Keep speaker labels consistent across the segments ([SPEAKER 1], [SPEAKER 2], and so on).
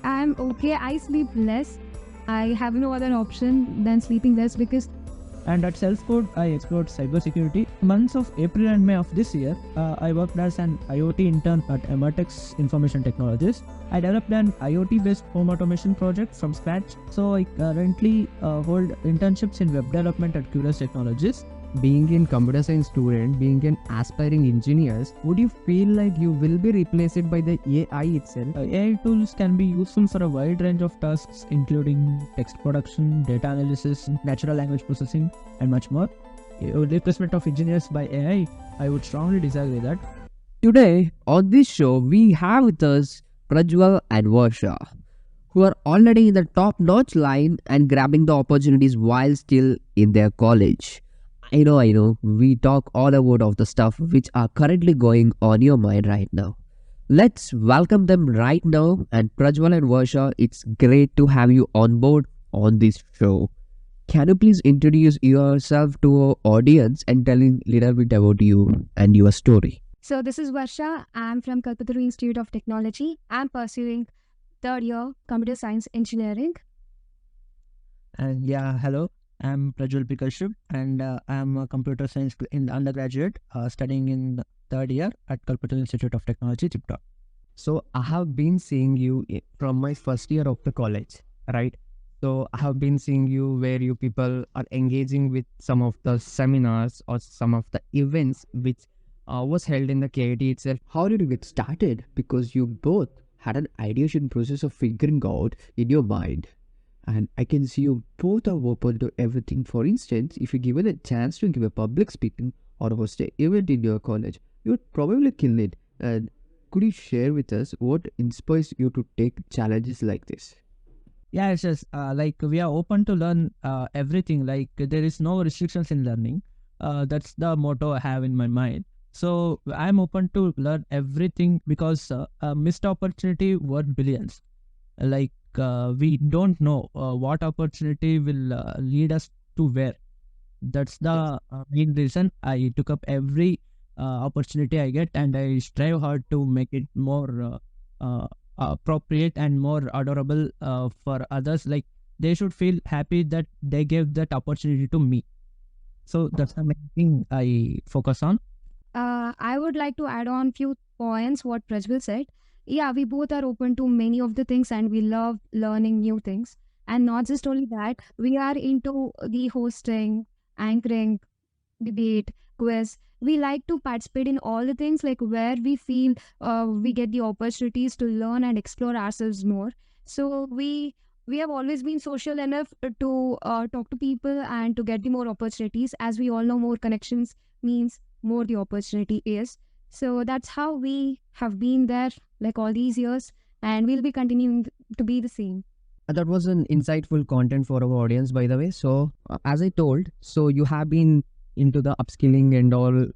[SPEAKER 1] I'm okay. I sleep less. I have no other option than sleeping less because
[SPEAKER 2] And at Salesforce, I explored cybersecurity. Months of April and May of this year, I worked as an IoT intern at Ematex Information Technologies. I developed an IoT-based home automation project from scratch. So I currently hold internships in web development at Curious Technologies.
[SPEAKER 3] Being in computer science student, being an aspiring engineers, would you feel like you will be replaced by the AI itself?
[SPEAKER 2] AI tools can be useful for a wide range of tasks, including text production, data analysis, natural language processing, and much more. Replacement of engineers by I would strongly disagree that.
[SPEAKER 3] Today on this show, we have with us Prajwal and Varsha, who are already in the top-notch line and grabbing the opportunities while still in their college. I know. We talk all about of the stuff which are currently going on your mind right now. Let's welcome them right now. And Prajwal and Varsha, it's great to have you on board on this show. Can you please introduce yourself to our audience and tell a little bit about you and your story?
[SPEAKER 1] so this is Varsha. I'm from Kalpataru Institute of Technology. I'm pursuing third year computer science engineering.
[SPEAKER 2] And yeah, hello. I'm Prajwal Pikashub, and I'm a computer science in undergraduate, studying in the third year at Kalpataru Institute of Technology, Chipta.
[SPEAKER 3] So I have been seeing you from my first year of the college, right? So I have been seeing you where you people are engaging with some of the seminars or some of the events which was held in the KIT itself. How did you get started? Because you both had an ideation process of figuring out in your mind. And I can see you both are open to everything. For instance, if you given a chance to give a public speaking or host an event in your college, you would probably kill it. And could you share with us what inspires you to take challenges like this?
[SPEAKER 2] Yeah, it's just like we are open to learn everything. Like there is no restrictions in learning. That's the motto I have in my mind. So I'm open to learn everything because a missed opportunity worth billions. Like we don't know what opportunity will lead us to where. That's the main reason I took up every opportunity I get, and I strive hard to make it more appropriate and more adorable for others. Like they should feel happy that they gave that opportunity to me. So that's the main thing I focus on.
[SPEAKER 1] I would like to add on few points what Prajwal said. Yeah, we both are open to many of the things and we love learning new things. And not just only that, we are into the hosting, anchoring, debate, quiz. We like to participate in all the things like where we feel we get the opportunities to learn and explore ourselves more. So we have always been social enough to talk to people and to get the more opportunities. As we all know, more connections means more the opportunity is. So that's how we have been there like all these years, and we'll be continuing to be the same.
[SPEAKER 3] That was an insightful content for our audience, by the way. So, as I told, so you have been into the upskilling and all,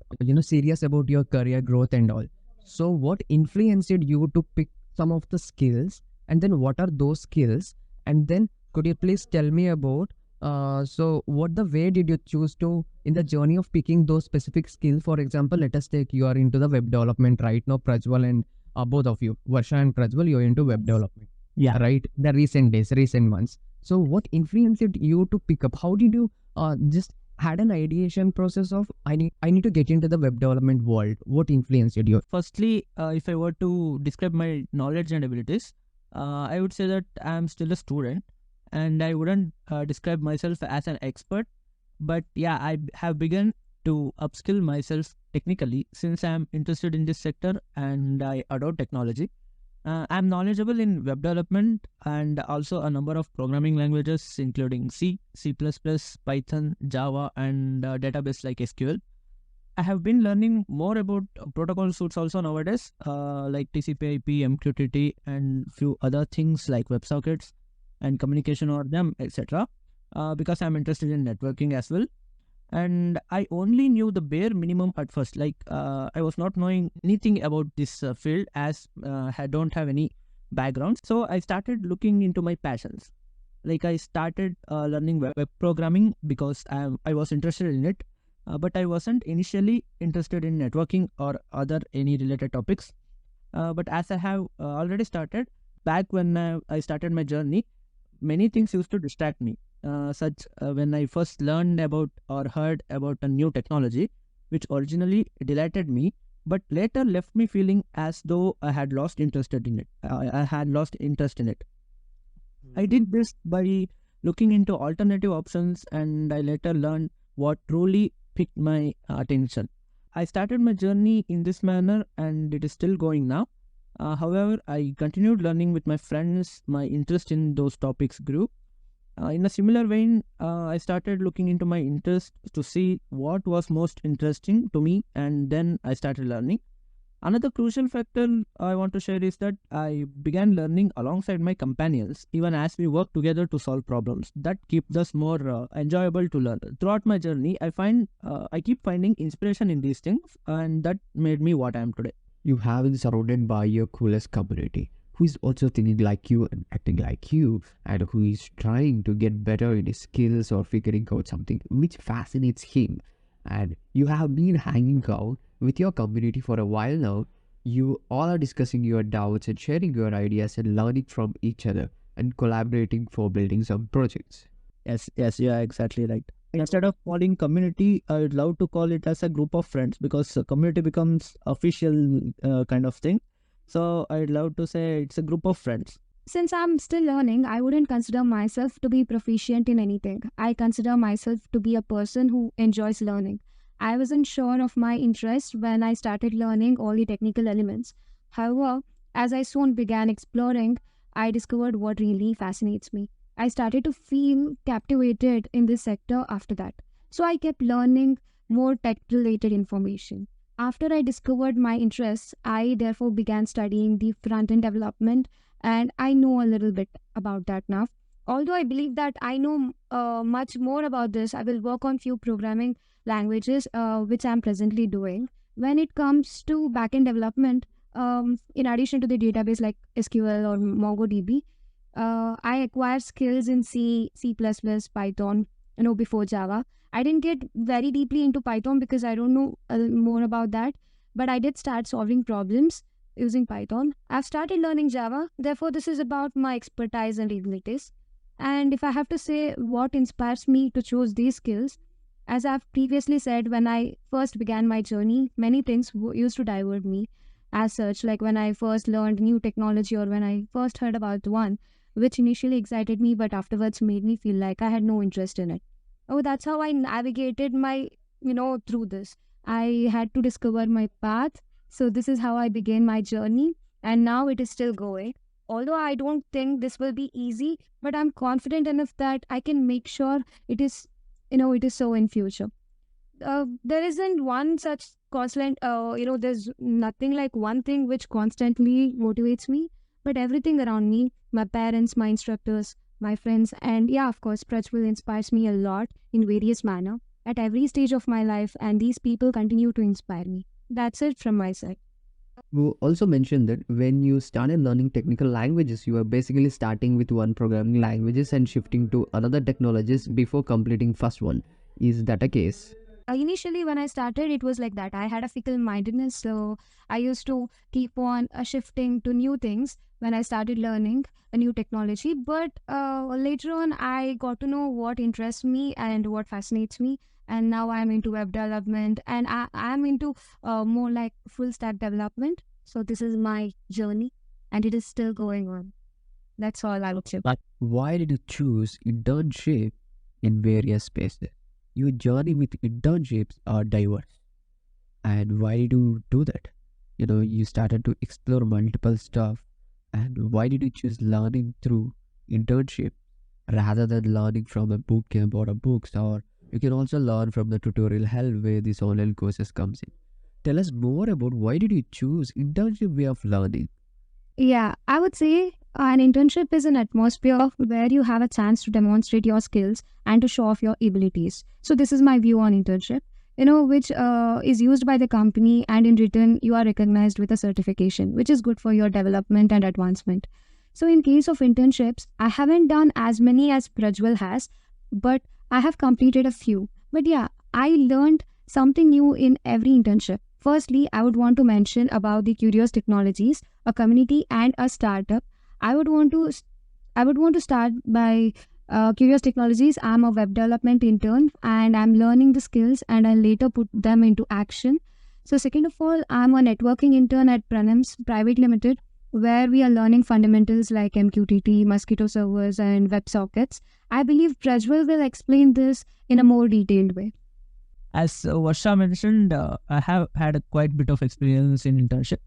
[SPEAKER 3] serious about your career growth and all. So, what influenced you to pick some of the skills, and then what are those skills? And then, could you please tell me about? So, what the way did you choose to in the journey of picking those specific skills? For example, let us take you are into the web development right now, Prajwal and both of you, Varsha and Prajwal, you're into web development.
[SPEAKER 2] Yeah.
[SPEAKER 3] Right, the recent days, recent months. So what influenced you to pick up? How did you just had an ideation process of I need to get into the web development world? What influenced you?
[SPEAKER 2] Firstly, if I were to describe my knowledge and abilities, I would say that I'm still a student, and I wouldn't describe myself as an expert. But yeah, I have begun to upskill myself technically since I'm interested in this sector and I adore technology. I'm knowledgeable in web development and also a number of programming languages, including C, C++, Python, Java, and database like SQL. I have been learning more about protocol suites also nowadays, like TCP/IP, MQTT, and few other things like WebSockets and communication over them, etc. Because I'm interested in networking as well. And I only knew the bare minimum at first. Like I was not knowing anything about this field as I don't have any background. So I started looking into my passions. Like I started learning web programming because I was interested in it. But I wasn't initially interested in networking or other any related topics. But as I have already started, back when I started my journey, many things used to distract me. Such when I first learned about or heard about a new technology, which originally delighted me, but later left me feeling as though I had lost interest in it. I had lost interest in it. I did this by looking into alternative options, and I later learned what truly piqued my attention. I started my journey in this manner, and it is still going now. However, I continued learning with my friends. My interest in those topics grew. In a similar vein, I started looking into my interest to see what was most interesting to me, and then I started learning. Another crucial factor I want to share is that I began learning alongside my companions, even as we work together to solve problems. That keeps us more enjoyable to learn. Throughout my journey, I keep finding inspiration in these things, and that made me what I am today.
[SPEAKER 3] You have been surrounded by your coolest community who is also thinking like you and acting like you, and who is trying to get better in his skills or figuring out something which fascinates him. And you have been hanging out with your community for a while now. You all are discussing your doubts and sharing your ideas and learning from each other and collaborating for building some projects.
[SPEAKER 2] Yes, yeah, exactly right. Instead of calling community, I would love to call it as a group of friends, because community becomes official kind of thing. So I'd love to say it's a group of friends.
[SPEAKER 1] Since I'm still learning, I wouldn't consider myself to be proficient in anything. I consider myself to be a person who enjoys learning. I wasn't sure of my interest when I started learning all the technical elements. However, as I soon began exploring, I discovered what really fascinates me. I started to feel captivated in this sector after that. So I kept learning more tech related information. After I discovered my interests, I therefore began studying the front end development, and I know a little bit about that now. Although I believe that I know much more about this, I will work on few programming languages, which I'm presently doing. When it comes to backend development, in addition to the database like SQL or MongoDB, I acquired skills in C++, Python, before Java. I didn't get very deeply into Python because I don't know more about that, but I did start solving problems using Python. I've started learning Java, therefore, this is about my expertise and abilities. And if I have to say what inspires me to choose these skills, as I've previously said, when I first began my journey, many things used to divert me as such, like when I first learned new technology or when I first heard about one, which initially excited me but afterwards made me feel like I had no interest in it. Oh, that's how I navigated my, through this. I had to discover my path. So this is how I began my journey. And now it is still going. Although I don't think this will be easy, but I'm confident enough that I can make sure it is, it is so in future. There isn't one such constant, there's nothing like one thing which constantly motivates me, but everything around me, my parents, my instructors, my friends, and yeah, of course, Prajwal inspires me a lot in various manner at every stage of my life, and these people continue to inspire me. That's it from my side.
[SPEAKER 3] You also mentioned that when you started learning technical languages, you were basically starting with one programming languages and shifting to another technologies before completing first one. Is that a case?
[SPEAKER 1] Initially, when I started, it was like that. I had a fickle mindedness, so I used to keep on shifting to new things when I started learning a new technology. But later on, I got to know what interests me and what fascinates me. And now I'm into web development, and I'm into more like full stack development. So this is my journey, and it is still going on. That's all I would say.
[SPEAKER 3] But why did you choose internship in various spaces? Your journey with internships are diverse. And why did you do that? You started to explore multiple stuff. And why did you choose learning through internship rather than learning from a boot camp or a books? Or you can also learn from the tutorial hell where these online courses comes in. Tell us more about why did you choose internship way of learning?
[SPEAKER 1] Yeah, I would say an internship is an atmosphere where you have a chance to demonstrate your skills and to show off your abilities. So this is my view on internship, which is used by the company, and in return, you are recognized with a certification, which is good for your development and advancement. So in case of internships, I haven't done as many as Prajwal has, but I have completed a few. But yeah, I learned something new in every internship. Firstly, I would want to mention about the Curious Technologies, a community and a startup. I would want to I would want to start by Curious Technologies. I'm a web development intern and I'm learning the skills and I later put them into action. So, second of all, I'm a networking intern at Pranims Private Limited, where we are learning fundamentals like MQTT, mosquito servers, and WebSockets. I believe Prajwal will explain this in a more detailed way.
[SPEAKER 2] As Varsha mentioned, I have had a quite bit of experience in internship.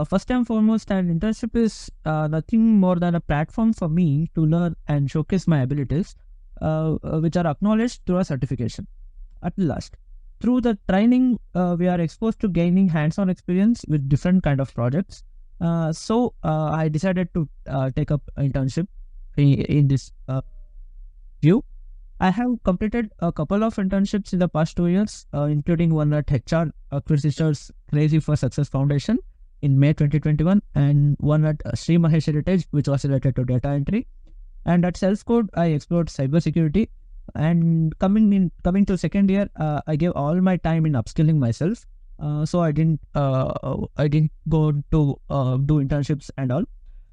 [SPEAKER 2] First and foremost, an internship is nothing more than a platform for me to learn and showcase my abilities, which are acknowledged through a certification. At last, through the training, we are exposed to gaining hands-on experience with different kind of projects. So I decided to take up internship in this view. I have completed a couple of internships in the past 2 years, including one at HR Acquisitors Crazy for Success Foundation in May 2021, and one at Sri Mahesh Heritage, which was related to data entry. And at Self Code, I explored cybersecurity. And coming to second year, I gave all my time in upskilling myself. So I didn't go to do internships and all.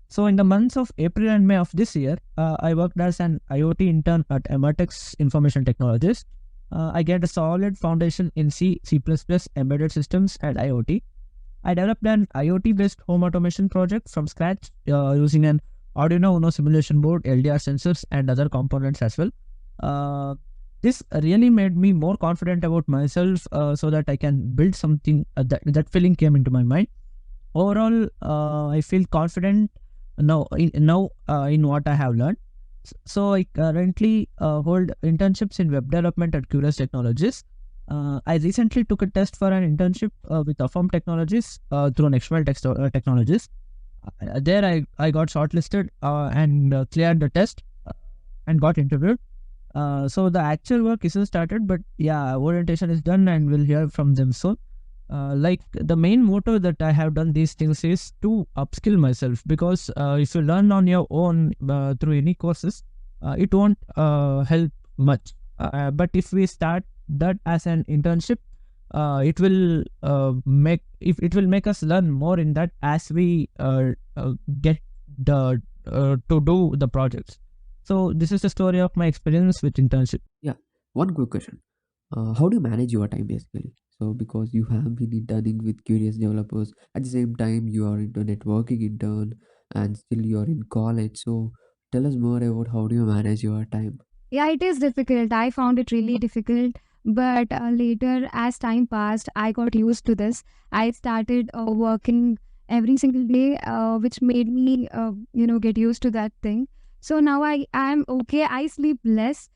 [SPEAKER 2] So in the months of April and May of this year, I worked as an IoT intern at Ematex Information Technologies. I gained a solid foundation in C, C++, embedded systems, and IoT. I developed an IoT-based home automation project from scratch using an Arduino Uno simulation board, LDR sensors, and other components as well. This really made me more confident about myself, so that I can build something. That feeling came into my mind. Overall, I feel confident now in what I have learned. So I currently hold internships in web development at Curious Technologies. I recently took a test for an internship with Affirm Technologies through Nextwell Technologies. There I got shortlisted and cleared the test and got interviewed. So the actual work isn't started, but yeah, orientation is done and we'll hear from them soon. Like the main motto that I have done these things is to upskill myself, because if you learn on your own through any courses, it won't help much. But if we start that as an internship, it will make us learn more in that as we get the to do the projects. So this is the story of my experience with internship.
[SPEAKER 4] Yeah, one quick question. How do you manage your time basically? So, because you have been interning with curious developers, at the same time you are into networking intern and still you are in college. So, tell us more about how do you manage your time?
[SPEAKER 1] Yeah, it is difficult. I found it really difficult. But later, as time passed, I got used to this. I started working every single day, which made me, get used to that thing. So now I'm okay. I sleep less,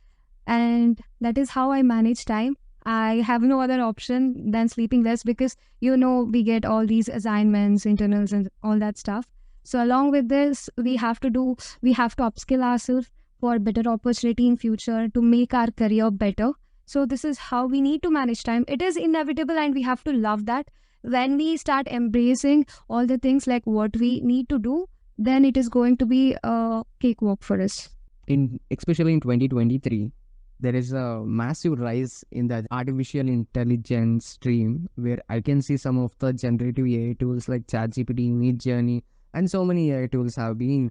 [SPEAKER 1] and that is how I manage time. I have no other option than sleeping less because we get all these assignments, internals, and all that stuff. So along with this, we have to upskill ourselves for better opportunity in future to make our career better. So this is how we need to manage time. It is inevitable and we have to love that. When we start embracing all the things like what we need to do, then it is going to be a cakewalk for us.
[SPEAKER 3] In especially in 2023, there is a massive rise in the artificial intelligence stream where I can see some of the generative AI tools like ChatGPT, Midjourney, and so many AI tools have been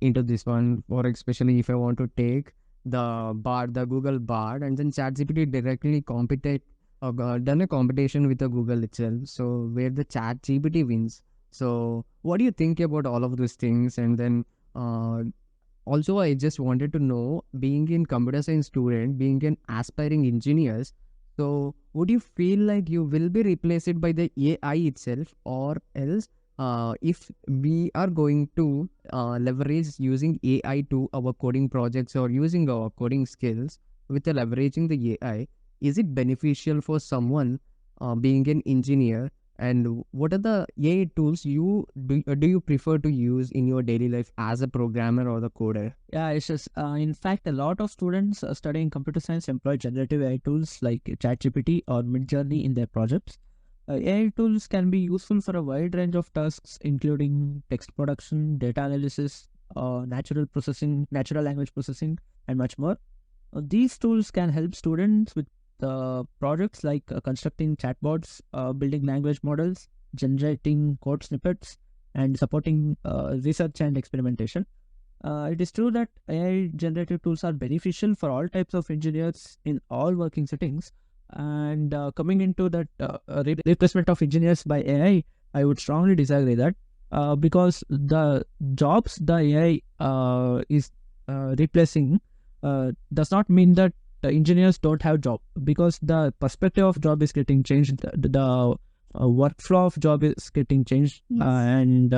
[SPEAKER 3] into this one. Or especially if I want to take the Google Bard, and then ChatGPT directly done a competition with the Google itself. So where the ChatGPT wins. So what do you think about all of those things? And then also, I just wanted to know, being in computer science student, being an aspiring engineers, so would you feel like you will be replaced by the AI itself, or else if we are going to leverage using AI to our coding projects or using our coding skills with leveraging the AI, is it beneficial for someone being an engineer? And what are the AI tools do you prefer to use in your daily life as a programmer or the coder?
[SPEAKER 2] Yeah, it's just in fact a lot of students studying computer science employ generative AI tools like ChatGPT or Midjourney in their projects. AI tools can be useful for a wide range of tasks, including text production, data analysis, natural language processing, and much more. These tools can help students with projects like constructing chatbots, building language models, generating code snippets, and supporting research and experimentation. It is true that AI generative tools are beneficial for all types of engineers in all working settings. And coming into that replacement of engineers by I would strongly disagree that because the jobs the AI is replacing does not mean that the engineers don't have job, because the perspective of job is getting changed, the workflow of job is getting changed,
[SPEAKER 1] Yes.
[SPEAKER 2] and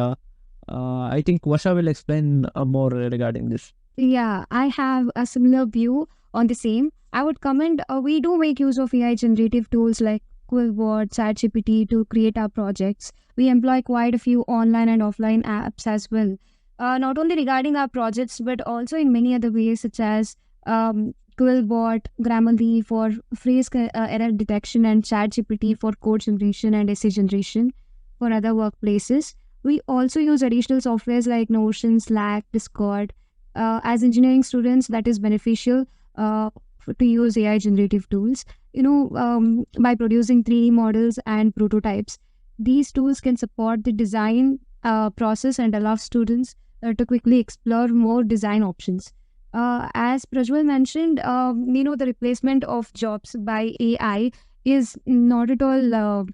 [SPEAKER 2] I think Vasha will explain more regarding this.
[SPEAKER 1] Yeah, I have a similar view on the same. I would comment we do make use of AI generative tools like Quillbot, ChatGPT to create our projects. We employ quite a few online and offline apps as well. Not only regarding our projects, but also in many other ways, such as Quillbot, Grammarly for phrase error detection, and ChatGPT for code generation and essay generation for other workplaces. We also use additional softwares like Notion, Slack, Discord. As engineering students, that is beneficial to use AI generative tools. By producing 3D models and prototypes, these tools can support the design process and allow students to quickly explore more design options. As Prajwal mentioned, the replacement of jobs by AI is not at all,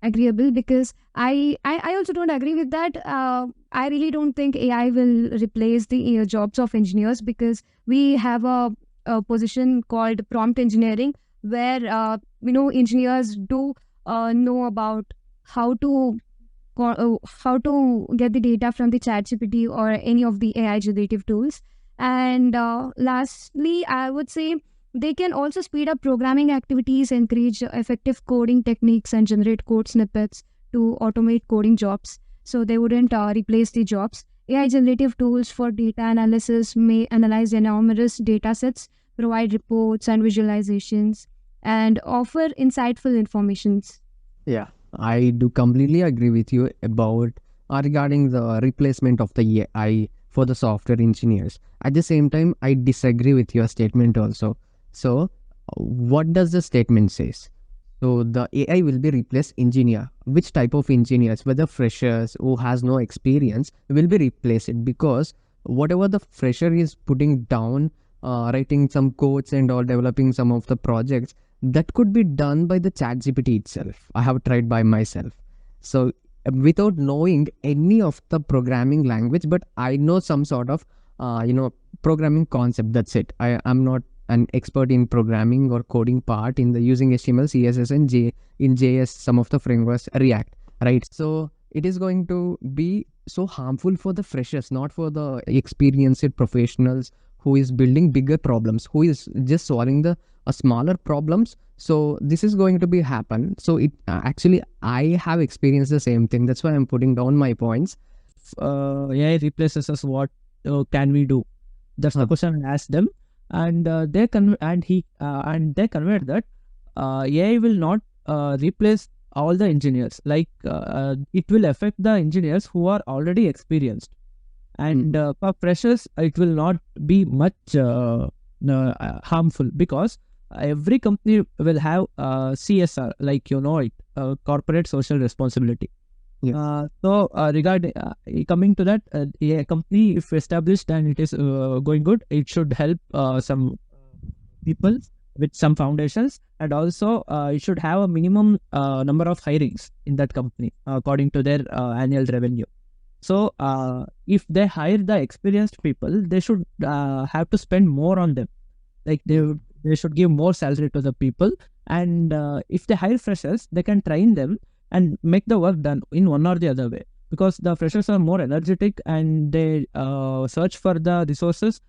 [SPEAKER 1] agreeable, because I also don't agree with that. I really don't think AI will replace the jobs of engineers, because we have a position called prompt engineering, where engineers do know about how to get the data from the ChatGPT or any of the AI generative tools. And lastly, I would say they can also speed up programming activities, encourage effective coding techniques, and generate code snippets to automate coding jobs. So they wouldn't replace the jobs. AI generative tools for data analysis may analyze enormous data sets, provide reports and visualizations, and offer insightful informations.
[SPEAKER 3] Yeah, I do completely agree with you about regarding the replacement of the AI for the software engineers. At the same time, I disagree with your statement also. So, what does the statement says? So the AI will be replace engineer. Which type of engineers, whether freshers who has no experience, will be replaced, because whatever the fresher is putting down, writing some codes and all, developing some of the projects, that could be done by the chat GPT itself. I have tried by myself. So without knowing any of the programming language, but I know some sort of programming concept. That's it. I am not an expert in programming or coding part in the using HTML, CSS, and in JS, some of the frameworks, React, right? So it is going to be so harmful for the freshers, not for the experienced professionals who is building bigger problems, who is just solving the smaller problems. So this is going to be happen. So it actually, I have experienced the same thing. That's why I'm putting down my points.
[SPEAKER 2] AI replaces us, what can we do? That's the question I asked them, and they conveyed that AI will not replace all the engineers. Like it will affect the engineers who are already experienced, and for freshers it will not be much harmful, because every company will have CSR, like it, corporate social responsibility.
[SPEAKER 3] Yes.
[SPEAKER 2] So regarding coming to that, a company, if established and it is going good, it should help some people with some foundations, and also it should have a minimum number of hirings in that company according to their annual revenue. So if they hire the experienced people, they should have to spend more on them. Like they should give more salary to the people, and if they hire freshers, they can train them and make the work done in one or the other way, because the freshers are more energetic and they search for the resources,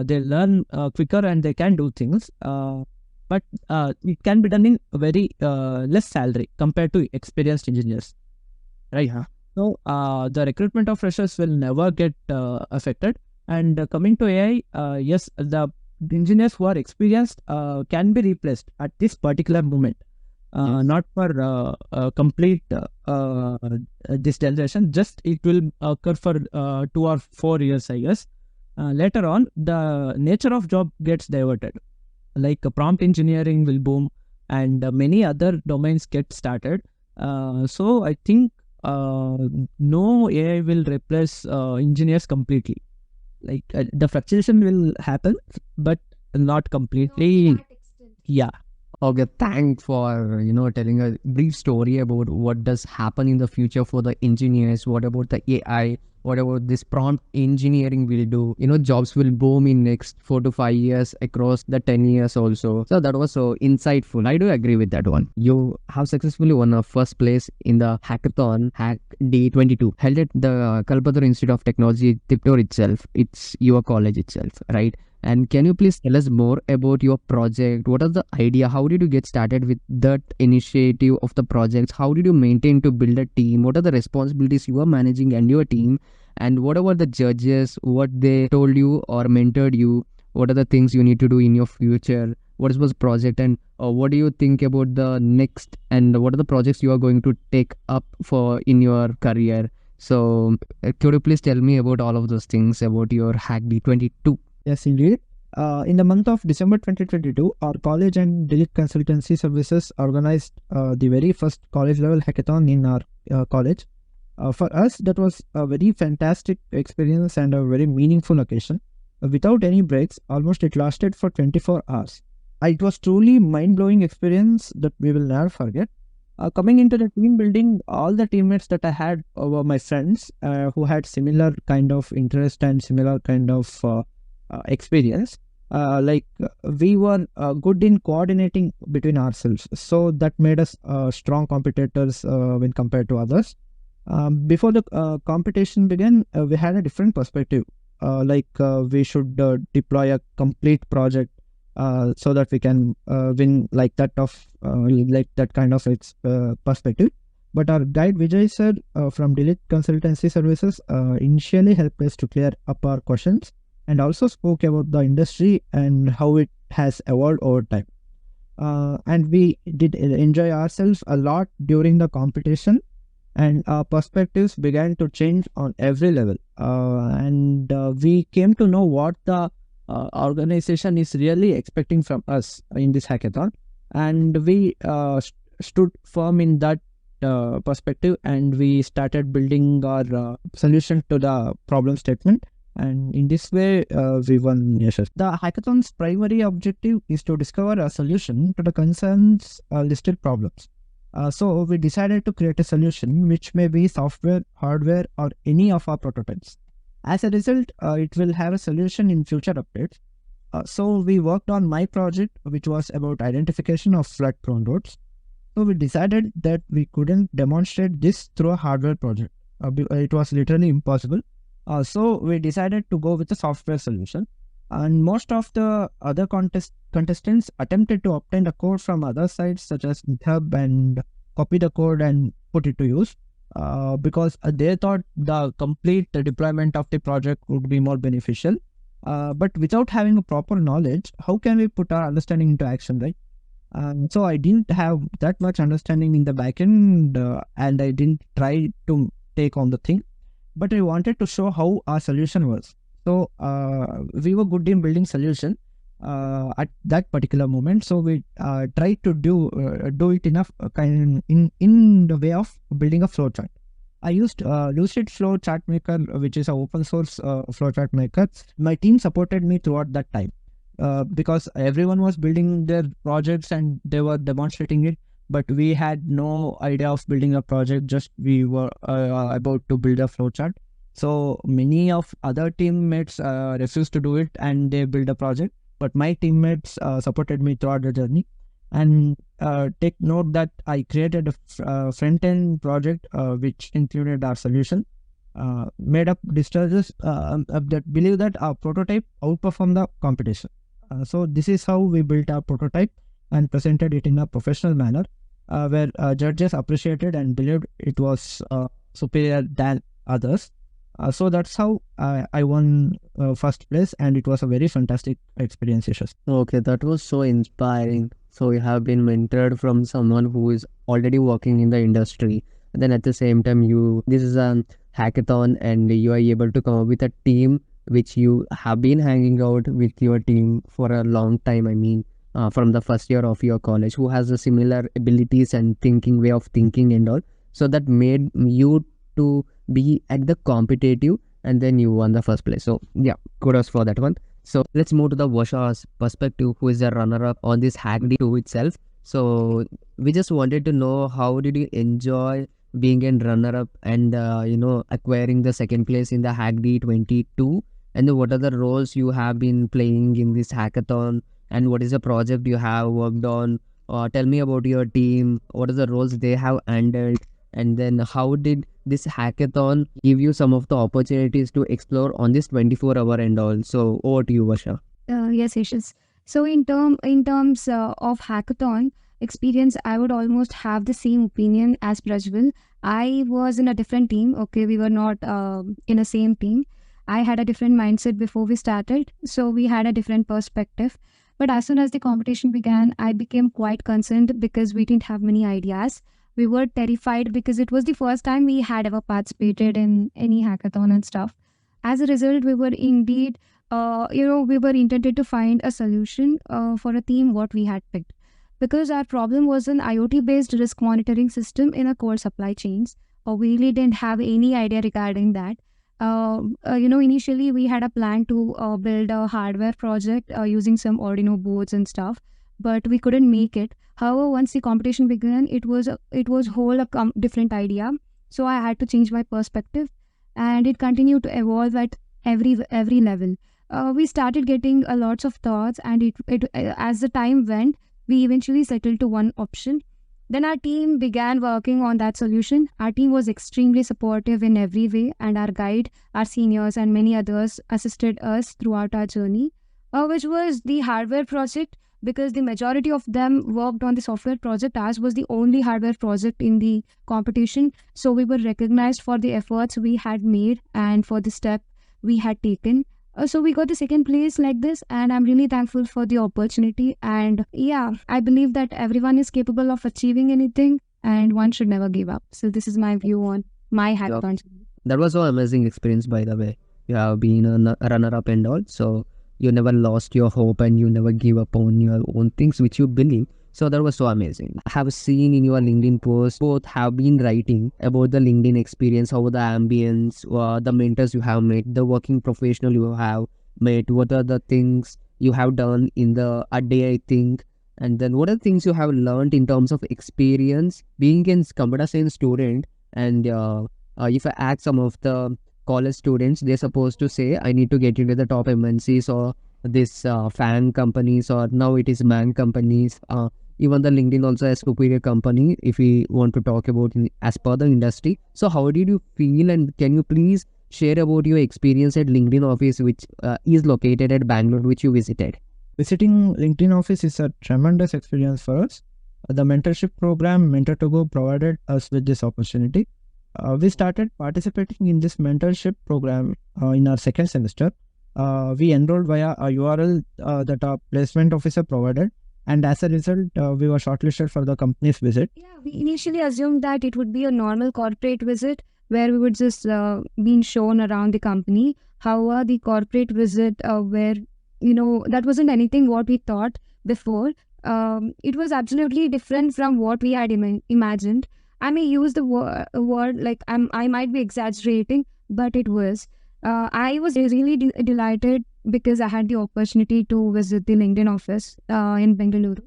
[SPEAKER 2] they learn quicker, and they can do things, but it can be done in very less salary compared to experienced engineers, right? So the recruitment of freshers will never get affected. And coming to AI, yes, the engineers who are experienced can be replaced at this particular moment. Not for complete this generation, just it will occur for 2 or 4 years, I guess. Later on, the nature of job gets diverted, like prompt engineering will boom, and many other domains get started. So I think uh, no AI will replace engineers completely. Like the fluctuation will happen, but not completely. Yeah.
[SPEAKER 3] Okay, thanks for telling a brief story about what does happen in the future for the engineers. What about the AI? What about this prompt engineering will do? Jobs will boom in next 4 to 5 years across the 10 years also. So that was so insightful. I do agree with that one. You have successfully won a first place in the hackathon Hack D22 held at the Kalpataru Institute of Technology, Tiptor itself. It's your college itself, right? And can you please tell us more about your project? What are the idea? How did you get started with that initiative of the projects? How did you maintain to build a team? What are the responsibilities you are managing and your team? And what about the judges? What they told you or mentored you? What are the things you need to do in your future? What was project and what do you think about the next? And what are the projects you are going to take up for in your career? So could you please tell me about all of those things about your Hack D22?
[SPEAKER 5] Yes, indeed. In the month of December 2022, our college and Delete Consultancy Services organized the very first college level hackathon in our college. For us, that was a very fantastic experience and a very meaningful occasion. Without any breaks, almost it lasted for 24 hours. It was truly mind-blowing experience that we will never forget. Coming into the team building, all the teammates that I had were my friends who had similar kind of interest and similar kind of experience. We were good in coordinating between ourselves, so that made us strong competitors when compared to others. Before the competition began, we had a different perspective. We should deploy a complete project so that we can win like that kind of perspective. But our guide Vijay sir from Delete Consultancy Services initially helped us to clear up our questions and also spoke about the industry and how it has evolved over time. And we did enjoy ourselves a lot during the competition, and our perspectives began to change on every level. And we came to know what the organization is really expecting from us in this hackathon. And we stood firm in that perspective, and we started building our solution to the problem statement. And in this way, we won Yashas. The hackathon's primary objective is to discover a solution to the concerns listed problems. So we decided to create a solution which may be software, hardware, or any of our prototypes. As a result, it will have a solution in future updates. So we worked on my project, which was about identification of flood-prone roads. So we decided that we couldn't demonstrate this through a hardware project. It was literally impossible. So we decided to go with a software solution, and most of the other contestants attempted to obtain the code from other sites such as GitHub and copy the code and put it to use because they thought the complete deployment of the project would be more beneficial. But without having a proper knowledge, how can we put our understanding into action, right? So I didn't have that much understanding in the backend and I didn't try to take on the thing. But I wanted to show how our solution was. So we were good in building solution at that particular moment. So we tried to do it enough in the way of building a flowchart. I used Lucid Flow Chart Maker, which is an open source flowchart maker. My team supported me throughout that time because everyone was building their projects and they were demonstrating it. But we had no idea of building a project, just we were about to build a flowchart. So many of other teammates refused to do it and they built a project. But my teammates supported me throughout the journey. And take note that I created a front-end project which included our solution, made up discharges that believe that our prototype outperformed the competition. So this is how we built our prototype and presented it in a professional manner where judges appreciated and believed it was superior than others. So that's how I won first place, and it was a very fantastic experience, Yashas.
[SPEAKER 3] Okay, that was so inspiring. So you have been mentored from someone who is already working in the industry. And then at the same time, this is a hackathon and you are able to come up with a team which you have been hanging out with your team for a long time. I mean, from the first year of your college, who has a similar abilities and way of thinking and all. So that made you to be at the competitive, and then you won the first place. So yeah, kudos for that one. So let's move to the Vasha's perspective, who is a runner-up on this Hackney 2 itself. So we just wanted to know, how did you enjoy being a runner-up and acquiring the second place in the Hackney 22? And then what are the roles you have been playing in this hackathon? And what is the project you have worked on? Tell me about your team. What are the roles they have handled? And then how did this hackathon give you some of the opportunities to explore on this 24-hour and all? So over to you, Vasha.
[SPEAKER 1] Yes, Ashish. So in terms of hackathon experience, I would almost have the same opinion as Prajwal. I was in a different team. Okay, we were not in a same team. I had a different mindset before we started, so we had a different perspective. But as soon as the competition began, I became quite concerned because we didn't have many ideas. We were terrified because it was the first time we had ever participated in any hackathon and stuff. As a result, we were indeed we were intended to find a solution for a theme what we had picked. Because our problem was an IoT based risk monitoring system in a core supply chains. We really didn't have any idea regarding that. Initially we had a plan to build a hardware project using some Arduino boards and stuff, but we couldn't make it. However, once the competition began, it was whole different idea. So I had to change my perspective, and it continued to evolve at every level. We started getting a lots of thoughts, and as the time went, we eventually settled to one option. Then our team began working on that solution. Our team was extremely supportive in every way, and our guide, our seniors, and many others assisted us throughout our journey, which was the hardware project, because the majority of them worked on the software project. Ours was the only hardware project in the competition. So we were recognized for the efforts we had made and for the step we had taken. So we got the second place like this, and I'm really thankful for the opportunity. And yeah, I believe that everyone is capable of achieving anything, and one should never give up. So this is my view on my hackathon.
[SPEAKER 3] That was so amazing experience, by the way. You have been a runner-up and all, so you never lost your hope and you never give up on your own things which you believe. So that was so amazing. I have seen in your LinkedIn post, both have been writing about the LinkedIn experience, how the ambience, the mentors you have met, the working professional you have met, what are the things you have done in the a day, I think. And then what are the things you have learned in terms of experience being a computer science student. And if I ask some of the college students, they're supposed to say, I need to get into the top MNCs or this fan companies, or now it is man companies. Even the LinkedIn also has superior company if we want to talk about as per the industry. So how did you feel, and can you please share about your experience at LinkedIn office, which is located at Bangalore, which you visited?
[SPEAKER 5] Visiting LinkedIn office is a tremendous experience for us. The mentorship program Mentor to Go provided us with this opportunity. We started participating in this mentorship program in our second semester. We enrolled via a URL that our placement officer provided, and as a result, we were shortlisted for the company's visit.
[SPEAKER 1] Yeah, we initially assumed that it would be a normal corporate visit where we would just being shown around the company. However, the corporate visit where that wasn't anything what we thought before. It was absolutely different from what we had imagined. I may use the word like I might be exaggerating, but it was. I was really delighted because I had the opportunity to visit the LinkedIn office in Bengaluru.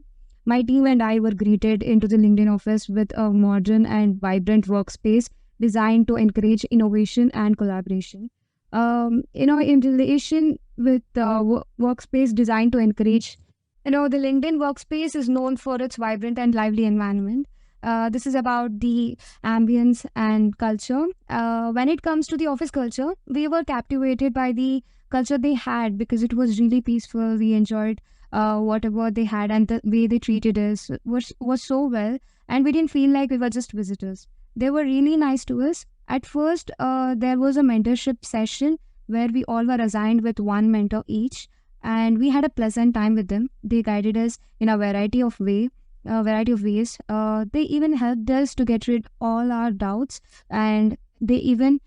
[SPEAKER 1] My team and I were greeted into the LinkedIn office with a modern and vibrant workspace designed to encourage innovation and collaboration. In relation with workspace designed to encourage, the LinkedIn workspace is known for its vibrant and lively environment. This is about the ambience and culture. When it comes to the office culture, we were captivated by the culture they had because it was really peaceful. We enjoyed whatever they had, and the way they treated us was so well, and we didn't feel like we were just visitors. They were really nice to us. At first, there was a mentorship session where we all were assigned with one mentor each, and we had a pleasant time with them. They guided us in a variety of ways. They even helped us to get rid all our doubts, and they even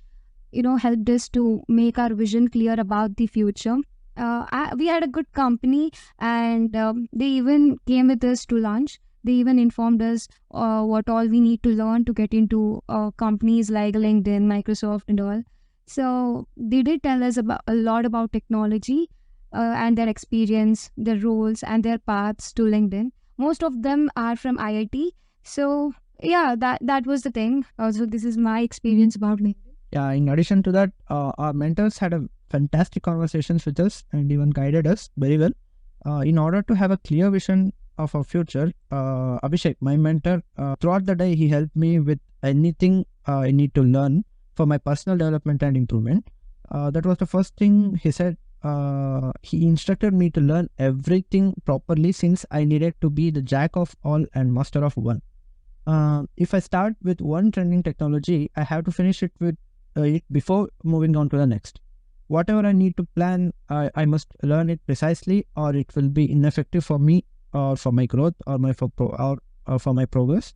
[SPEAKER 1] helped us to make our vision clear about the future. We had a good company, and they even came with us to lunch. They even informed us what all we need to learn to get into companies like LinkedIn, Microsoft, and all. So they did tell us about a lot about technology and their experience, their roles, and their paths to LinkedIn. Most of them are from IIT. So yeah, that was the thing. So this is my experience about LinkedIn.
[SPEAKER 5] Yeah, in addition to that, our mentors had a fantastic conversations with us and even guided us very well. In order to have a clear vision of our future, Abhishek, my mentor, throughout the day, he helped me with anything I need to learn for my personal development and improvement. That was the first thing he said. He instructed me to learn everything properly since I needed to be the jack of all and master of one. If I start with one trending technology, I have to finish it with it before moving on to the next. Whatever I need to plan, I must learn it precisely, or it will be ineffective for me, or for my growth, or for my progress.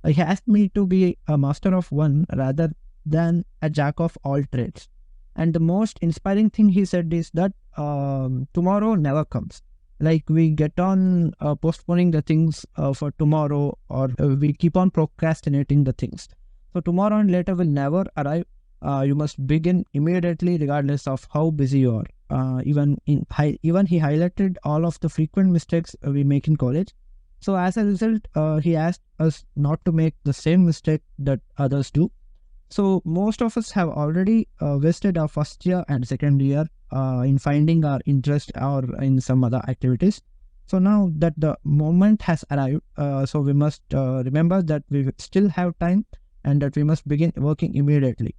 [SPEAKER 5] He asked me to be a master of one rather than a jack of all trades. And the most inspiring thing he said is that tomorrow never comes. Like we get on postponing the things for tomorrow, or we keep on procrastinating the things. So tomorrow and later will never arrive. You must begin immediately, regardless of how busy you are. Even he highlighted all of the frequent mistakes we make in college. So as a result, he asked us not to make the same mistake that others do. So most of us have already wasted our first year and second year in finding our interest or in some other activities. So now that the moment has arrived, so we must remember that we still have time and that we must begin working immediately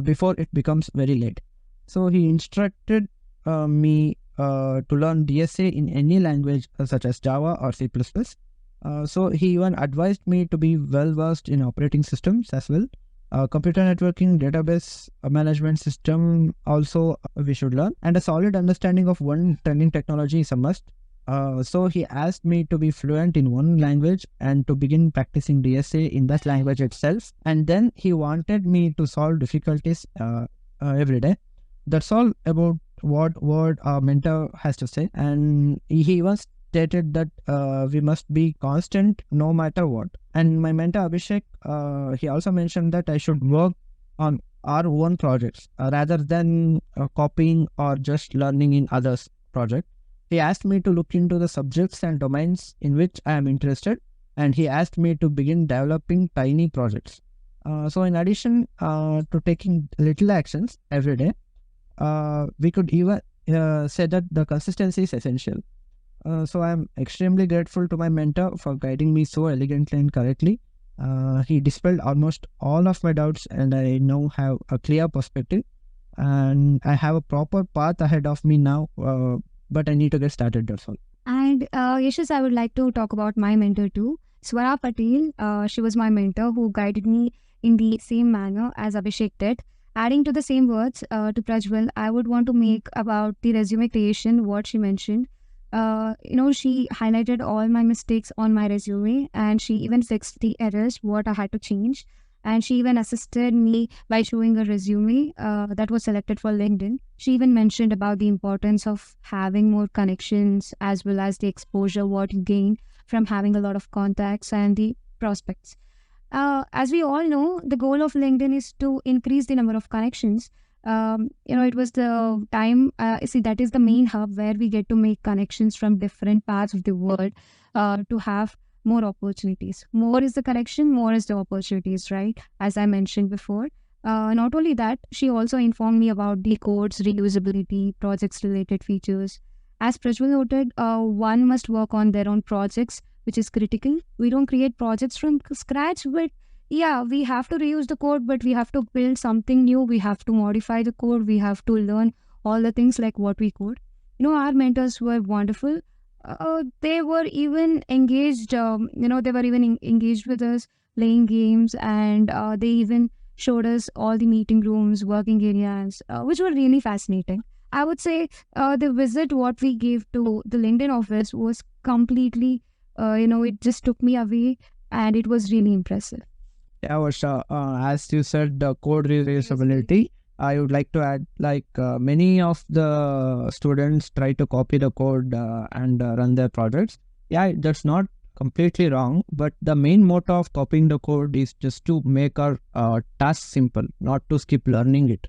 [SPEAKER 5] before it becomes very late. So he instructed me to learn DSA in any language such as Java or C++. So he even advised me to be well versed in operating systems as well. Computer networking, database management system also we should learn, and a solid understanding of one trending technology is a must. So he asked me to be fluent in one language and to begin practicing DSA in that language itself. And then he wanted me to solve difficulties every day. That's all about what our mentor has to say. And he even stated that we must be constant no matter what. And my mentor Abhishek, he also mentioned that I should work on our own projects rather than copying or just learning in others' projects. He asked me to look into the subjects and domains in which I am interested, and he asked me to begin developing tiny projects. So in addition to taking little actions every day, we could even say that the consistency is essential. So I am extremely grateful to my mentor for guiding me so elegantly and correctly. He dispelled almost all of my doubts, and I now have a clear perspective, and I have a proper path ahead of me now. But I need to get started, that's all.
[SPEAKER 1] And Yashas, I would like to talk about my mentor too. Swara Patel, she was my mentor who guided me in the same manner as Abhishek did. Adding to the same words to Prajwal, I would want to make about the resume creation, what she mentioned. She highlighted all my mistakes on my resume, and she even fixed the errors, what I had to change. And she even assisted me by showing a resume that was selected for LinkedIn. She even mentioned about the importance of having more connections as well as the exposure what you gain from having a lot of contacts and the prospects. As we all know, the goal of LinkedIn is to increase the number of connections. It was the time, that is the main hub where we get to make connections from different parts of the world to have more opportunities. More is the connection, more is the opportunities, right? As I mentioned before. Not only that, she also informed me about the code's reusability, projects related features. As Prajwal noted, one must work on their own projects, which is critical. We don't create projects from scratch, but yeah, we have to reuse the code, but we have to build something new. We have to modify the code. We have to learn all the things like what we code. Our mentors were wonderful. They were even engaged, engaged with us playing games, and they even showed us all the meeting rooms, working areas, which were really fascinating. I would say the visit what we gave to the LinkedIn office was completely, it just took me away, and it was really impressive.
[SPEAKER 5] Yeah, Varsha, as you said, the code reusability, I would like to add, many of the students try to copy the code and run their projects. Yeah, that's not completely wrong. But the main motto of copying the code is just to make our task simple, not to skip learning it.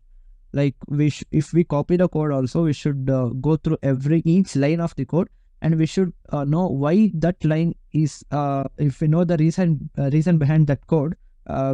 [SPEAKER 5] Like if we copy the code also, we should go through each line of the code, and we should know why that line is. If we know the reason behind that code,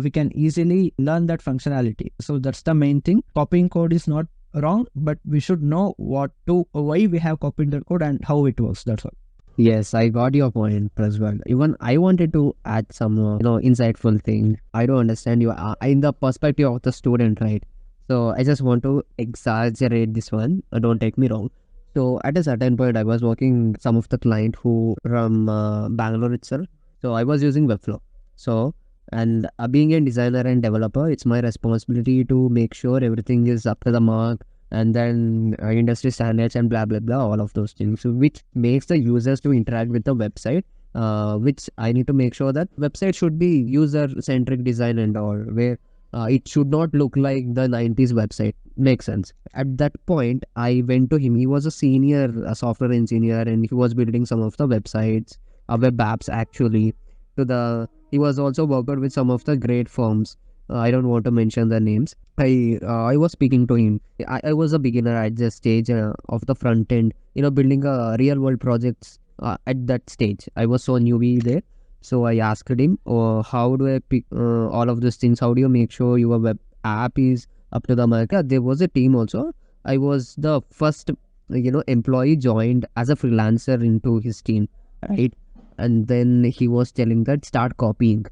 [SPEAKER 5] we can easily learn that functionality. So that's the main thing. Copying code is not wrong, but we should know why we have copied the code and how it works. That's all.
[SPEAKER 3] Yes, I got your point, Prajwal. Even I wanted to add some, insightful thing. I don't understand you in the perspective of the student, right? So I just want to exaggerate this one. Don't take me wrong. So at a certain point, I was working some of the client who from Bangalore itself. So I was using Webflow. So and being a designer and developer, it's my responsibility to make sure everything is up to the mark, and then industry standards and blah blah blah, all of those things. So which makes the users to interact with the website. Which I need to make sure that website should be user centric design and all, where it should not look like the 90s website. Makes sense. At that point, I went to him. He was a senior software engineer, and he was building some of the websites, web apps actually. He was also worked with some of the great firms. I don't want to mention the names. I was speaking to him. I was a beginner at the stage of the front end, building a real world projects at that stage. I was so newbie there. So I asked him, how do I pick all of these things? How do you make sure your web app is up to the mark? There was a team also. I was the first, employee joined as a freelancer into his team, right? And then he was telling that start copying,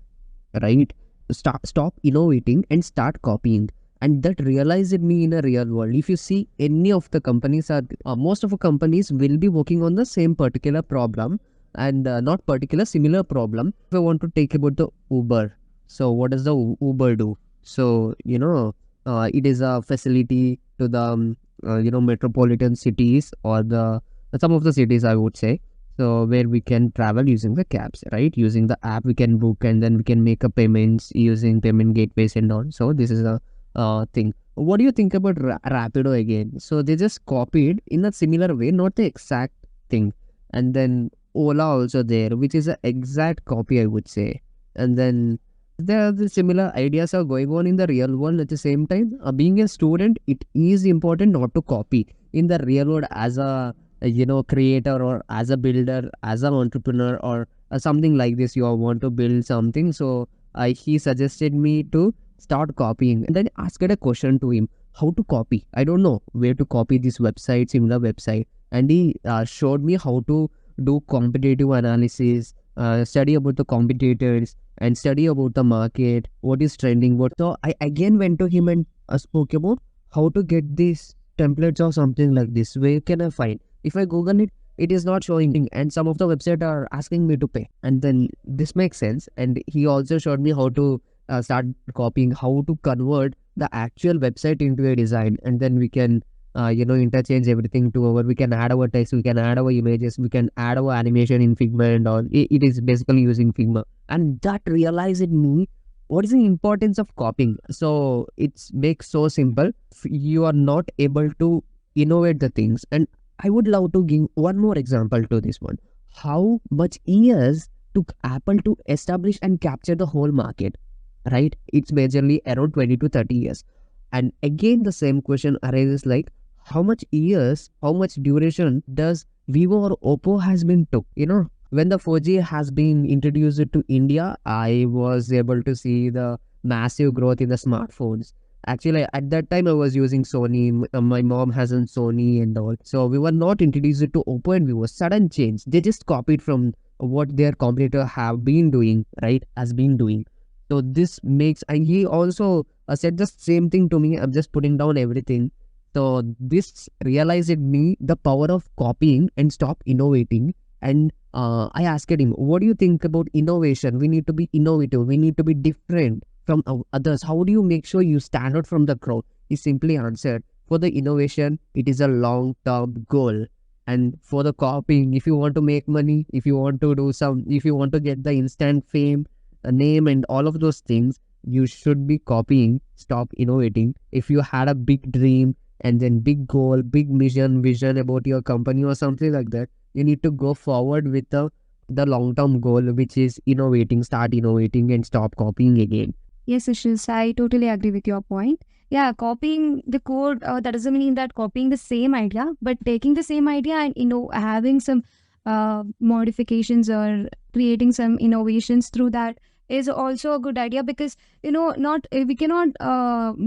[SPEAKER 3] right? Stop innovating and start copying. And that realized me in a real world. If you see any of the companies most of the companies will be working on the same particular problem, and not particular similar problem. If I want to take about the Uber, so what does the Uber do? So it is a facility to the metropolitan cities, or the some of the cities, I would say. So where we can travel using the cabs, right? Using the app we can book, and then we can make a payments using payment gateways and all. So this is a thing. What do you think about Rapido again? So they just copied in a similar way, not the exact thing. And then Ola also there, which is an exact copy, I would say. And then there are the similar ideas are going on in the real world at the same time. Being a student, it is important not to copy in the real world as a creator, or as a builder, as an entrepreneur, or something like this. You want to build something. So he suggested me to start copying, and then asked a question to him, how to copy. I don't know where to copy this website, similar website. And he showed me how to do competitive analysis, study about the competitors, and study about the market, what is trending. So I again went to him and spoke about how to get these templates or something like this. Where can I find? If I Google it, it is not showing, and some of the websites are asking me to pay. And then this makes sense. And he also showed me how to start copying, how to convert the actual website into a design, and then we can interchange everything we can add our text, we can add our images, we can add our animation in Figma and all. It is basically using Figma. And that realized me what is the importance of copying. So it makes so simple. You are not able to innovate the things. And I would love to give one more example to this one. How much years took Apple to establish and capture the whole market, right? It's majorly around 20 to 30 years. And again, the same question arises, like, how much years, how much duration does Vivo or Oppo has been took? When the 4G has been introduced to India, I was able to see the massive growth in the smartphones. Actually, at that time, I was using Sony. My mom has a Sony and all. So we were not introduced to Oppo and Vivo. Sudden change. They just copied from what their competitor have been doing, right? Has been doing. So this makes, and he also said the same thing to me. I'm just putting down everything. So this realized me the power of copying and stop innovating. And I asked him, what do you think about innovation? We need to be innovative. We need to be different from others. How do you make sure you stand out from the crowd? He simply answered, for the innovation, it is a long-term goal. And for the copying, if you want to make money, if you want to get the instant fame, a name and all of those things, you should be copying, stop innovating. If you had a big dream and then big goal, big vision about your company or something like that, you need to go forward with the the long-term goal, which is innovating, start innovating and stop copying again.
[SPEAKER 1] Yes, Ashis, I totally agree with your point. Yeah, copying the code, that doesn't mean that copying the same idea, but taking the same idea and, having some modifications or creating some innovations through that is also a good idea, because, not we cannot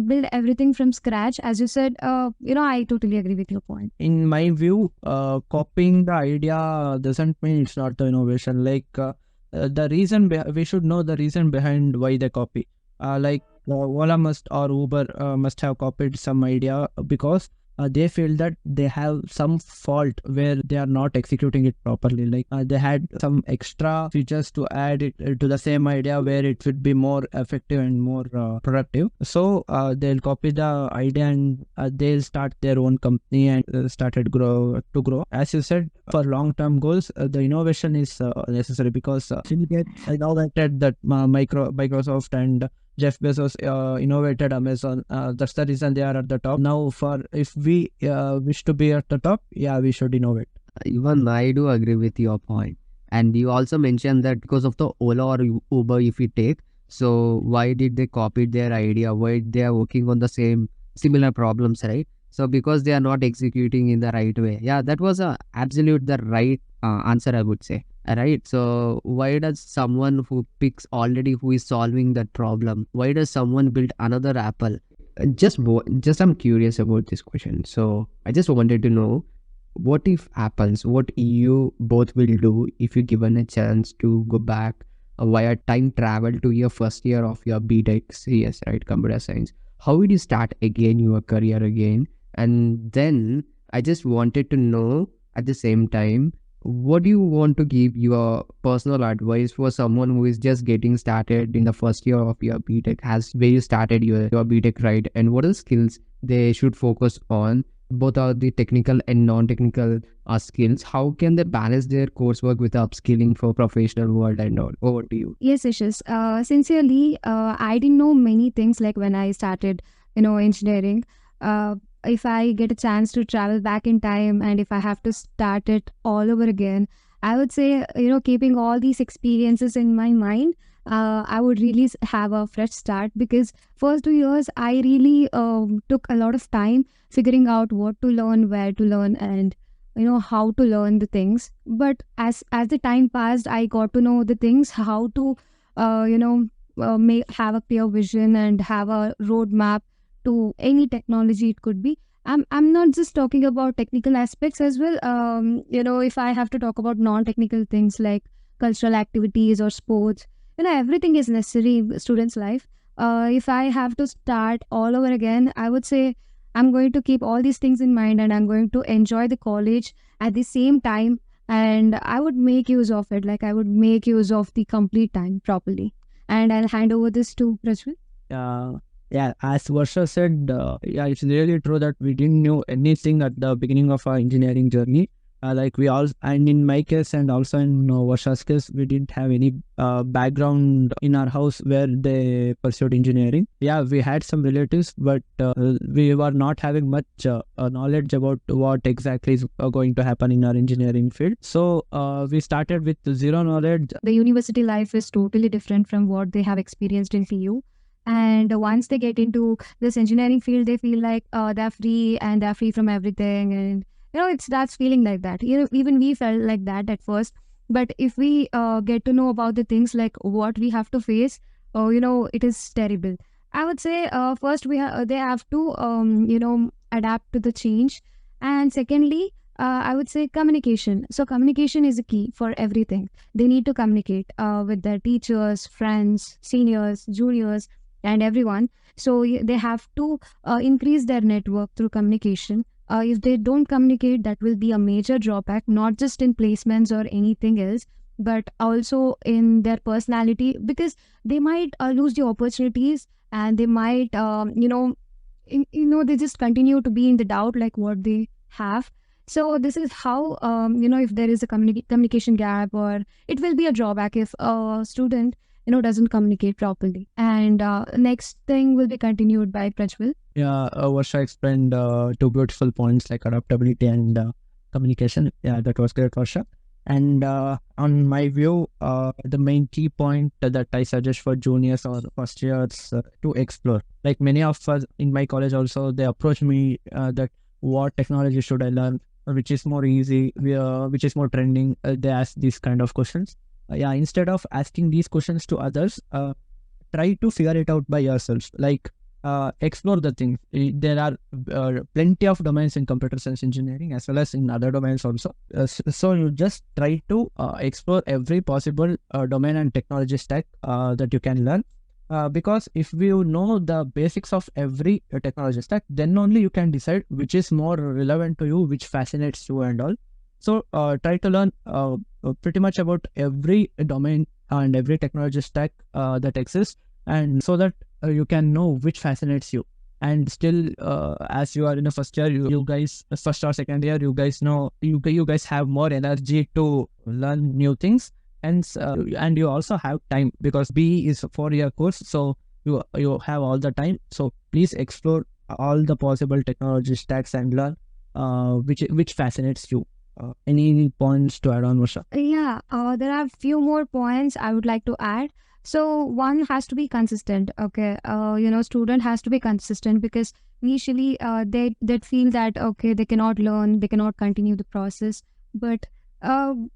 [SPEAKER 1] build everything from scratch. As you said, I totally agree with your point.
[SPEAKER 2] In my view, copying the idea doesn't mean it's not the innovation. Like the reason we should know the reason behind why they copy. Like Ola must or Uber must have copied some idea because they feel that they have some fault where they are not executing it properly. Like they had some extra features to add it to the same idea where it would be more effective and more productive. So they'll copy the idea and they'll start their own company and started grow. As you said, for long-term goals, the innovation is necessary because Bill Gates innovated that Microsoft and Jeff Bezos innovated Amazon. That's the reason they are at the top. Now, if we wish to be at the top, yeah, we should innovate.
[SPEAKER 3] Even I do agree with your point. And you also mentioned that because of the Ola or Uber, if we take, so why did they copy their idea? Why they are working on the similar problems, right? So because they are not executing in the right way. Yeah, that was the right answer, I would say. Right. So why does someone who picks already who is solving that problem? Why does someone build another Apple? Just I'm curious about this question. So I just wanted to know, what if happens? What you both will do if you given a chance to go back via time travel to your first year of your BTech CS, right? Computer science. How would you start again your career again? And then I just wanted to know at the same time, what do you want to give your personal advice for someone who is just getting started in the first year of your BTech, as where you started your BTech, right? And what are the skills they should focus on? Both are the technical and non-technical skills. How can they balance their coursework with upskilling for professional world and all? Over to you.
[SPEAKER 1] Yes, Ishis. Sincerely, I didn't know many things like when I started, engineering. If I get a chance to travel back in time and if I have to start it all over again, I would say, keeping all these experiences in my mind, I would really have a fresh start, because first 2 years I really took a lot of time figuring out what to learn, where to learn, and how to learn the things. But as the time passed, I got to know the things, how to have a clear vision and have a roadmap to any technology it could be. I'm not just talking about technical aspects as well. If I have to talk about non-technical things like cultural activities or sports, everything is necessary in students' life. If I have to start all over again, I would say I'm going to keep all these things in mind and I'm going to enjoy the college at the same time, and I would make use of it. Like, I would make use of the complete time properly. And I'll hand over this to Prajwal.
[SPEAKER 2] Yeah, as Varsha said, yeah, it's really true that we didn't know anything at the beginning of our engineering journey. Like we all, and in my case and also in Varsha's case, we didn't have any background in our house where they pursued engineering. Yeah, we had some relatives, but we were not having much knowledge about what exactly is going to happen in our engineering field. So we started with zero knowledge.
[SPEAKER 1] The university life is totally different from what they have experienced in CU. And once they get into this engineering field, they feel like they're free and they're free from everything. And, it starts feeling like that. Even we felt like that at first. But if we get to know about the things like what we have to face, it is terrible. I would say first they have to, adapt to the change. And secondly, I would say communication. So communication is a key for everything. They need to communicate with their teachers, friends, seniors, juniors, and everyone. So they have to increase their network through communication. If they don't communicate, that will be a major drawback, not just in placements or anything else, but also in their personality, because they might lose the opportunities, and they might, they just continue to be in the doubt like what they have. So this is how, if there is a communication gap, or it will be a drawback if a student doesn't communicate properly. And next thing will be continued by Prajwal.
[SPEAKER 2] Yeah, Varsha explained two beautiful points like adaptability and communication. Yeah, that was great, Varsha.
[SPEAKER 5] And on my view, the main key point that I suggest for juniors or first years to explore, like many of us in my college also, they approach me that what technology should I learn, which is more easy, which is more trending. They ask these kind of questions. Yeah, instead of asking these questions to others, try to figure it out by yourself. Like explore the thing. There are plenty of domains in computer science engineering as well as in other domains also. So you just try to explore every possible domain and technology stack that you can learn. Because if you know the basics of every technology stack, then only you can decide which is more relevant to you, which fascinates you and all. So try to learn pretty much about every domain and every technology stack that exists, and so that you can know which fascinates you. And still, as you are in the first year, you guys, first or second year, you guys know, you guys have more energy to learn new things. And you also have time, because B is a 4-year course, so you have all the time. So please explore all the possible technology stacks and learn which fascinates you. Any points to add on, Musha?
[SPEAKER 1] Yeah, there are few more points I would like to add. So one has to be consistent. Okay, student has to be consistent, because initially they feel that okay, they cannot learn, they cannot continue the process. But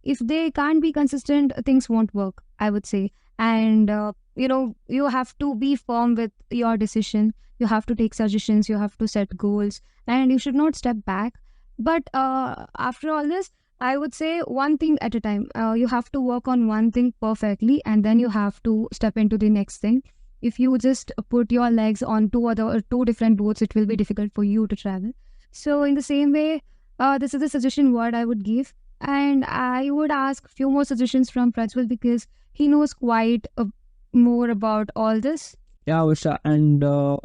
[SPEAKER 1] if they can't be consistent, things won't work, I would say. And you have to be firm with your decision. You have to take suggestions. You have to set goals, and you should not step back. But after all this, I would say one thing at a time. You have to work on one thing perfectly, and then you have to step into the next thing. If you just put your legs on two different boats, it will be difficult for you to travel. So in the same way, this is the suggestion what I would give, and I would ask few more suggestions from Prajwal, because he knows quite more about all this.
[SPEAKER 5] Yeah, Usha, and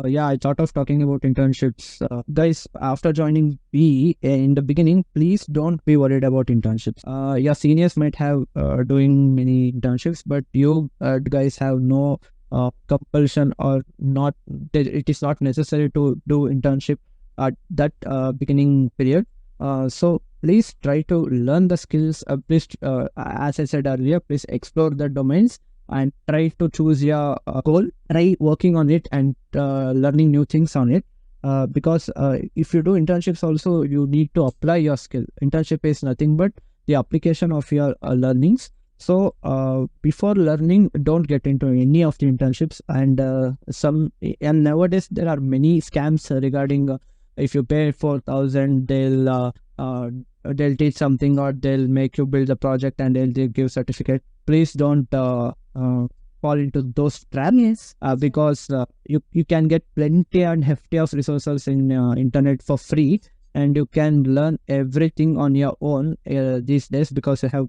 [SPEAKER 5] yeah, I thought of talking about internships. Guys, after joining B in the beginning, please don't be worried about internships. Your seniors might have doing many internships, but you guys have no compulsion, or not. It is not necessary to do internship at that beginning period. So please try to learn the skills. Please, as I said earlier, please explore the domains and try to choose your goal. Try working on it and learning new things on it. Because if you do internships also, you need to apply your skill. Internship is nothing but the application of your learnings. So before learning, don't get into any of the internships. And nowadays there are many scams regarding if you pay 4,000, they'll teach something, or they'll make you build a project and they'll give certificate. Please don't fall into those traps.
[SPEAKER 1] Yes.
[SPEAKER 5] Because you can get plenty and hefty of resources in internet for free, and you can learn everything on your own these days, because you have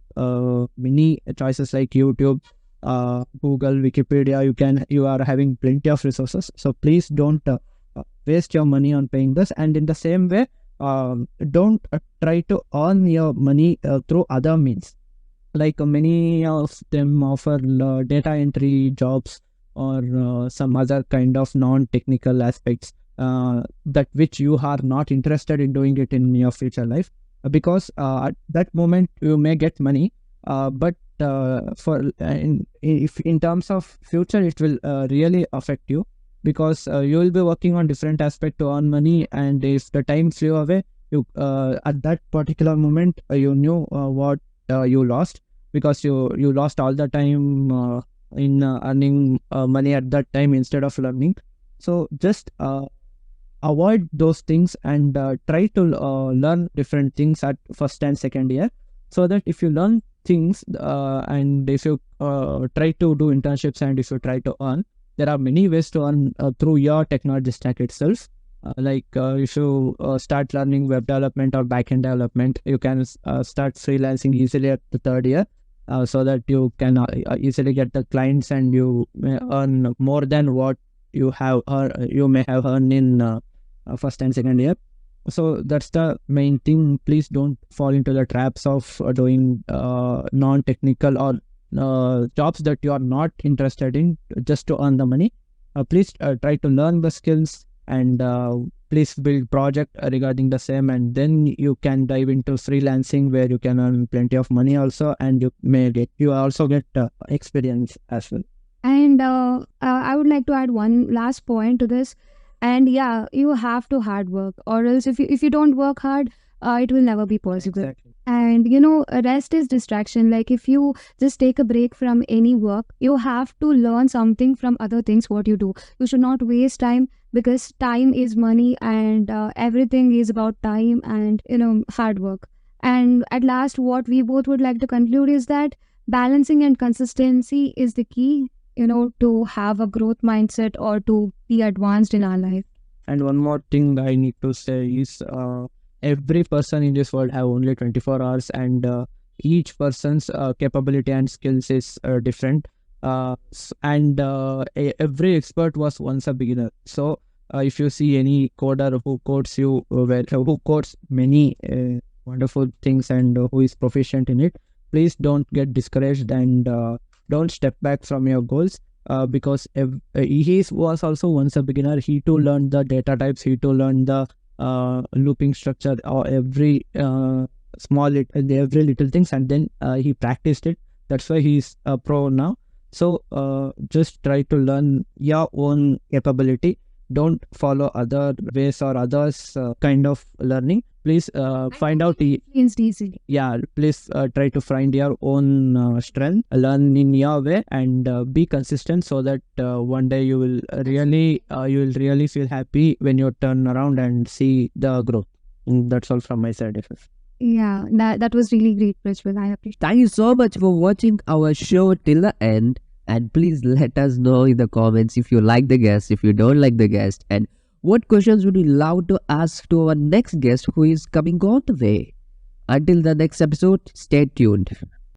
[SPEAKER 5] many choices like YouTube, Google, Wikipedia. You are having plenty of resources. So please don't waste your money on paying this. And in the same way, don't try to earn your money through other means. Like many of them offer data entry jobs, or some other kind of non-technical aspects that which you are not interested in doing it in your future life, because at that moment you may get money, but if in terms of future, it will really affect you, because you will be working on different aspect to earn money, and if the time flew away, you at that particular moment you knew what you lost, because you lost all the time in earning money at that time instead of learning. So just avoid those things, and try to learn different things at first and second year, so that if you learn things and if you try to do internships, and if you try to earn, there are many ways to earn through your technology stack itself. If you start learning web development or backend development, you can start freelancing easily at the third year, so that you can easily get the clients, and you may earn more than what you may have earned in first and second year. So that's the main thing. Please don't fall into the traps of doing non-technical or jobs that you are not interested in just to earn the money. Please try to learn the skills, and please build project regarding the same, and then you can dive into freelancing where you can earn plenty of money also, and you also get experience as well.
[SPEAKER 1] And I would like to add one last point to this. And yeah, you have to hard work, or else if you don't work hard, it will never be possible.
[SPEAKER 5] Exactly.
[SPEAKER 1] And rest is distraction. Like if you just take a break from any work, you have to learn something from other things what you do. You should not waste time, because time is money, and everything is about time and hard work. And at last, what we both would like to conclude is that balancing and consistency is the key, to have a growth mindset or to be advanced in our life.
[SPEAKER 5] And one more thing I need to say is every person in this world have only 24 hours, and each person's capability and skills is different. Every expert was once a beginner. So if you see any coder who codes who codes many wonderful things, and who is proficient in it, please don't get discouraged, and don't step back from your goals, because he was also once a beginner. He too learned the data types, he too learned the looping structure, or every every little things, and then he practiced it. That's why he's a pro now. So just try to learn your own capability. Don't follow other ways or others kind of learning. Please find out
[SPEAKER 1] It's easy.
[SPEAKER 5] please try to find your own strength, learn in your way, and be consistent, so that one day you will really feel happy when you turn around and see the growth. That's all from my side.
[SPEAKER 1] Yeah, that was really great, Prajwal. I appreciate.
[SPEAKER 4] Thank you so much for watching our show till the end. And please let us know in the comments if you like the guest, if you don't like the guest, and what questions would you love to ask to our next guest who is coming on the way. Until the next episode, stay tuned.